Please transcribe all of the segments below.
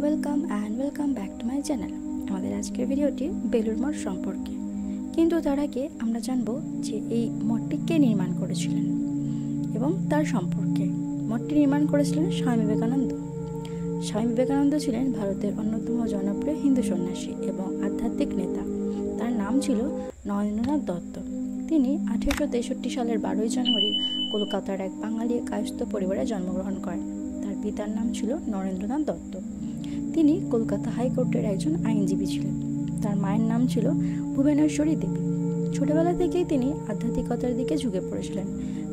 Welcome back to my channel. আমাদের আজকের ভিডিওটি বেলুড় মঠ সম্পর্কে। কিন্তু তার আগে আমরা জানব যে এই মঠটি কে নির্মাণ করেছিলেন এবং তার সম্পর্কে। মঠটি নির্মাণ করেছিলেন স্বামী বিবেকানন্দ। স্বামী বিবেকানন্দ ছিলেন ভারতের অন্যতম জনপ্রিয় হিন্দু সন্ন্যাসী এবং আধ্যাত্মিক নেতা। তার নাম ছিল নরেন্দ্রনাথ দত্ত। তিনি 1863 সালের 12 জানুয়ারি কলকাতার এক বাঙালি কায়স্থ পরিবারে জন্মগ্রহণ করেন। তার পিতার নাম ছিল নরেন্দ্রনাথ দত্ত। তিনি কলকাতা হাইকোর্টের একজন আইনজীবী ছিলেন। তার মায়ের নাম ছিল ভুবনেশ্বরী দেবী। ছোটবেলা থেকেই তিনি আধ্যাত্মিকতার দিকে ঝুঁকে পড়েছিলেন।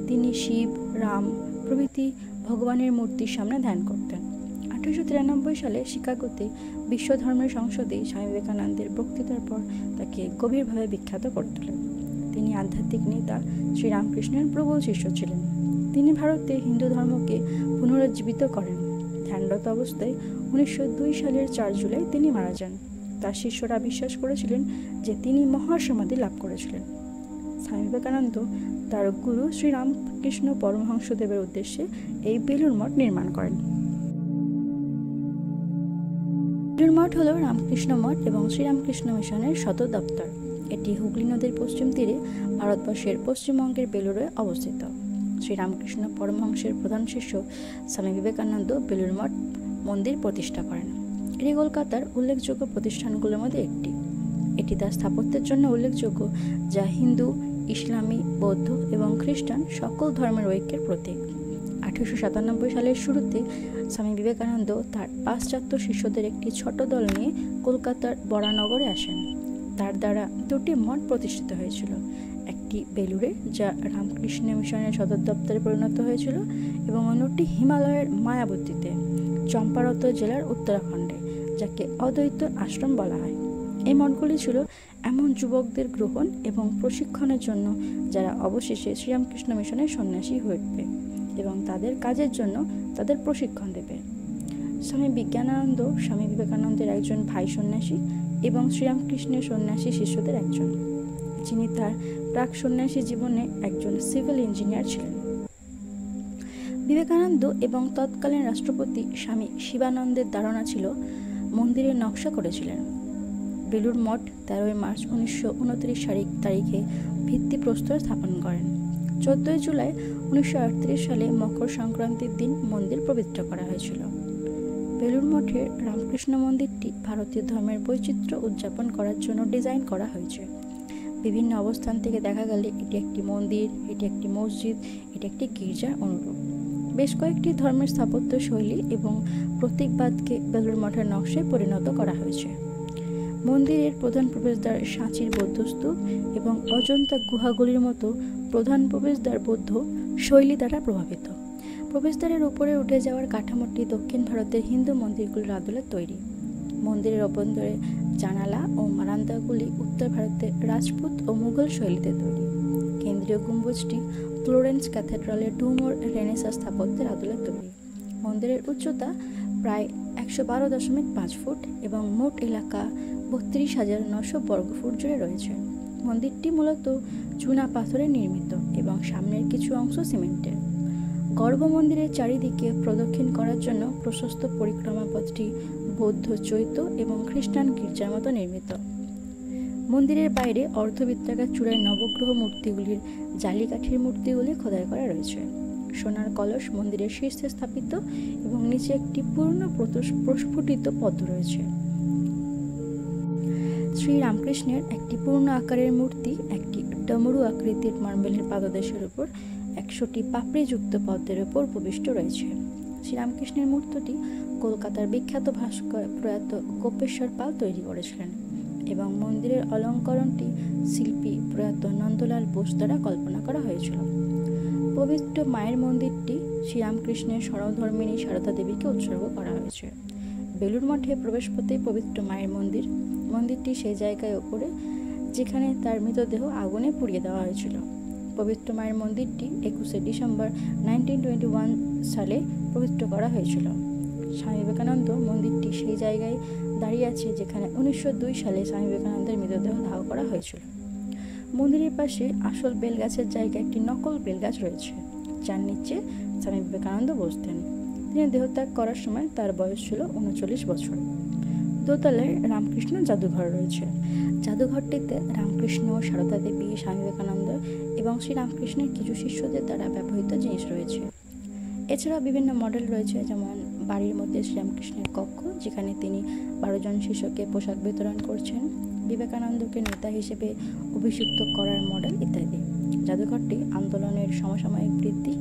তিনি শিব, রাম প্রভৃতি ভগবানের মূর্তির সামনে ধ্যান করতেন। 1893 সালে শিকাগোতে বিশ্ব ধর্মের সংসদে স্বামী বিবেকানন্দের বক্তৃতার পর তাকে গভীরভাবে বিখ্যাত করে তোলেন। তিনি আধ্যাত্মিক নেতা শ্রীরামকৃষ্ণের প্রবল শিষ্য ছিলেন। তিনি ভারতে হিন্দু ধর্মকে পুনরুজ্জীবিত করেন। ধ্যানরত অবস্থায় 1902 সালের 4 জুলাই তিনি মারা যান। তার শিষ্যরা বিশ্বাস করেছিলেন যে তিনি মহাসমাধি লাভ করেছিলেন। স্বামী বিবেকানন্দ তার গুরু শ্রীরামকৃষ্ণ পরমহংসদেবের উদ্দেশ্যে এই বেলুড় মঠ নির্মাণ করেন। বেলুড় মঠ হল রামকৃষ্ণ মঠ এবং শ্রীরামকৃষ্ণ মিশনের সদর দপ্তর। এটি হুগলি নদীর পশ্চিম তীরে ভারতবর্ষের পশ্চিমবঙ্গের বেলুড়ে অবস্থিত। শ্রীরামকৃষ্ণ পরমহংসের প্রধান শিষ্য স্বামী বিবেকানন্দ বেলুড় মঠ মন্দির প্রতিষ্ঠা করেন। এটি কলকাতার উল্লেখযোগ্য প্রতিষ্ঠানগুলোর মধ্যে একটি। এটি তার স্থাপত্যের জন্য উল্লেখযোগ্য, যা হিন্দু, ইসলামী, বৌদ্ধ এবং খ্রিস্টান সকল ধর্মের ঐক্যের প্রতীক। 1897 সালের শুরুতে স্বামী বিবেকানন্দ তার পাশ্চাত্য শিষ্যদের একটি ছোট দল নিয়ে কলকাতার বরানগরে আসেন। তার দ্বারা দুটি মঠ প্রতিষ্ঠিত হয়েছিল, একটি বেলুড়ে যা রামকৃষ্ণ মিশনের সদর দপ্তরে পরিণত হয়েছিল এবং অন্যটি হিমালয়ের মায়াবতীতে চম্পারত জেলার উত্তরাখণ্ডে, যাকে অদ্বৈত আশ্রম বলা হয়। এই মঠগুলি ছিল এমন যুবকদের গ্রহণ এবং প্রশিক্ষণের জন্য যারা অবশেষে শ্রীরামকৃষ্ণ মিশনের সন্ন্যাসী হয়ে উঠবে এবং তাদের কাজের জন্য তাদের প্রশিক্ষণ দেবে। স্বামী বিজ্ঞানানন্দ স্বামী বিবেকানন্দের একজন ভাই সন্ন্যাসী এবং শ্রীরামকৃষ্ণের সন্ন্যাসী শিষ্যদের একজন, যিনি তার প্রাক সন্ন্যাসী জীবনে একজন সিভিল ইঞ্জিনিয়ার ছিলেন। বিবেকানন্দ এবং তৎকালীন রাষ্ট্রপতি স্বামী শিবানন্দের ধারণা ছিল মন্দিরের নকশা করেছিলেন। বেলুড় মঠ 13 মার্চ 1929 তারিখে ভিত্তিপ্রস্তর স্থাপন করেন। 14 জুলাই 1938 সালে মকর সংক্রান্তির দিন মন্দির পবিত্র করা হয়েছিল। বেলুড় মঠের রামকৃষ্ণ মন্দিরটি ভারতীয় ধর্মের বৈচিত্র্য উদযাপন করার জন্য ডিজাইন করা হয়েছে। বিভিন্ন অবস্থান থেকে দেখা গেলে এটি একটি মন্দির, এটি একটি মসজিদ, এটি একটি গির্জার অনুরূপ। বেশ কয়েকটি ধর্মের স্থাপত্য শৈলী এবং প্রতীকবাদকে বেলুড় মঠের নকশায় পরিণত করা হয়েছে। মন্দিরের প্রধান প্রবেশদ্বার সাঁচির বৌদ্ধস্তূপ এবং অজন্তা গুহাগুলির মতো প্রধান প্রবেশদ্বার বৌদ্ধ শৈলী দ্বারা প্রভাবিত। প্রবেশদ্বারের উপরে উঠে যাওয়ার কাঠামোটি দক্ষিণ ভারতের হিন্দু মন্দিরগুলির আদলে তৈরি। মন্দিরের অভ্যন্তরে জানালা ও বারান্দাগুলি উত্তর ভারতের রাজপুত ও মুঘল শৈলীতে তৈরি। কেন্দ্রীয় গম্বুজটি ফ্লোরেন্স ক্যাথেড্রালের ডুমোর রেনেসাঁ স্থাপত্যের আদলে তৈরি। মন্দিরের উচ্চতা প্রায় 112.5 ফুট এবং মোট এলাকা 32,900 বর্গফুট জুড়ে রয়েছে। মন্দিরটি মূলত চুনা পাথরে নির্মিত এবং সামনের কিছু অংশ সিমেন্টের। গর্ভ মন্দিরের চারিদিকে প্রদক্ষিণ করার জন্য প্রশস্ত পরিক্রমা পথটি বৌদ্ধ চৈত্য এবং খ্রিস্টান গির্জার মতো নির্মিত। মন্দিরের বাইরে অর্ধবৃত্তাকার চূড়ায় নবগ্রহ মূর্তিগুলির জালিকাঠির মূর্তিগুলি খোদাই করা রয়েছে। সোনার কলস মন্দিরের শীর্ষে স্থাপিত এবং নিচে একটি পূর্ণ প্রস্ফুটিত পদ্ম রয়েছে। শ্রীরামকৃষ্ণের একটি পূর্ণ আকারের মূর্তি একটি ডমরু আকৃতির মার্বেলের পাদদেশের উপর 100টি পাপড়িযুক্ত পদ্মের উপর উপবিষ্ট রয়েছে। শ্রীরামকৃষ্ণের মূর্তিটি কলকাতার বিখ্যাত ভাস্কর প্রয়াত গোপেশ্বর পাল তৈরি করেছিলেন এবং মন্দিরের অলঙ্করণটি শিল্পী প্রয়াত নন্দলাল বোস দ্বারা কল্পনা করা হয়েছিল। পবিত্র মায়ের মন্দিরটি শ্রীরামকৃষ্ণের স্বরধর্মিণী সারদা দেবীকে উৎসর্গ করা হয়েছে। বেলুড় মঠে প্রবেশপথে পবিত্র মায়ের মন্দির। মন্দিরটি সেই জায়গায় ওপরে যেখানে তার মৃতদেহ আগুনে পুড়িয়ে দেওয়া হয়েছিল। পবিত্র মায়ের মন্দিরটি 21 ডিসেম্বর 1921 সালে পবিত্র করা হয়েছিল। স্বামী বিবেকানন্দ মন্দিরটি সেই জায়গায় দাঁড়িয়ে আছে যেখানে 1902 সালে স্বামী বিবেকানন্দের মৃতদেহ দাহ করা হয়েছিল। মন্দিরের পাশে আসল বেলগাছের জায়গায় একটি নকল বেলগাছ রয়েছে, যার নিচে স্বামী বিবেকানন্দ বসতেন। তিনি দেহত্যাগ করার সময় তার বয়স ছিল 39 বছর। দোতলায় রামকৃষ্ণ জাদুঘর রয়েছে। জাদুঘরটিতে রামকৃষ্ণ, সারদা দেবী, স্বামী বিবেকানন্দ এবং শ্রীরামকৃষ্ণের কিছু শিষ্যদের দ্বারা ব্যবহৃত জিনিস রয়েছে। এছাড়া বিভিন্ন মডেল রয়েছে, যেমন বাড়ির মধ্যে শ্রীরামকৃষ্ণের কক্ষ, যেখানে তিনি 12 জন শিষ্যকে পোশাক বিতরণ করছেন, বিবেকানন্দকে নেতা হিসেবে অভিষিক্ত করার মডেল ইত্যাদি। জাদুঘরটি আন্দোলনের সমসাময়িক বৃদ্ধি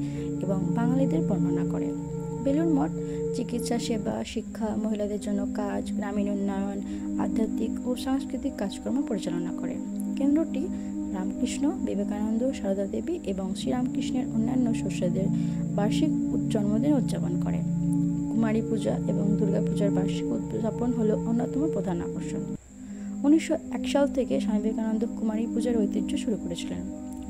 এবং বাঙালিদের বর্ণনা করে। বেলুড় মঠ চিকিৎসা সেবা, শিক্ষা, মহিলাদের জন্য কাজ, গ্রামীণ উন্নয়ন, আধ্যাত্মিক ও সাংস্কৃতিক কাজকর্ম পরিচালনা করে। কেন্দ্রটি রামকৃষ্ণ, বিবেকানন্দ, সারদা দেবী এবং শ্রীরামকৃষ্ণের অন্যান্য শিষ্যদের বার্ষিক জন্মদিন উদযাপন করে। কুমারী পূজা এবং দুর্গাপূজার বার্ষিক উদযাপন হল অন্যতম প্রধান আকর্ষণ। 1901 সাল থেকে স্বামী বিবেকানন্দ কুমারী পূজার ঐতিহ্য শুরু করেছিলেন।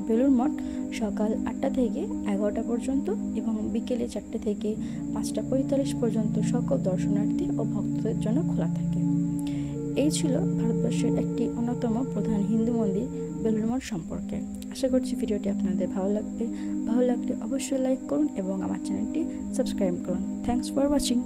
বেলুড় মঠ সকাল 8টা থেকে 11টা পর্যন্ত এবং বিকেলে 4টে থেকে 5টা 45 পর্যন্ত সকল দর্শনার্থী ও ভক্তদের জন্য খোলা থাকে। এই ছিল ভারতবর্ষের একটি অন্যতম প্রধান হিন্দু মন্দির বেলুড় মঠ সম্পর্কে। আশা করছি ভিডিওটি আপনাদের ভালো লাগবে। ভালো লাগলে অবশ্যই লাইক করুন এবং আমার চ্যানেলটি সাবস্ক্রাইব করুন। Thanks for watching.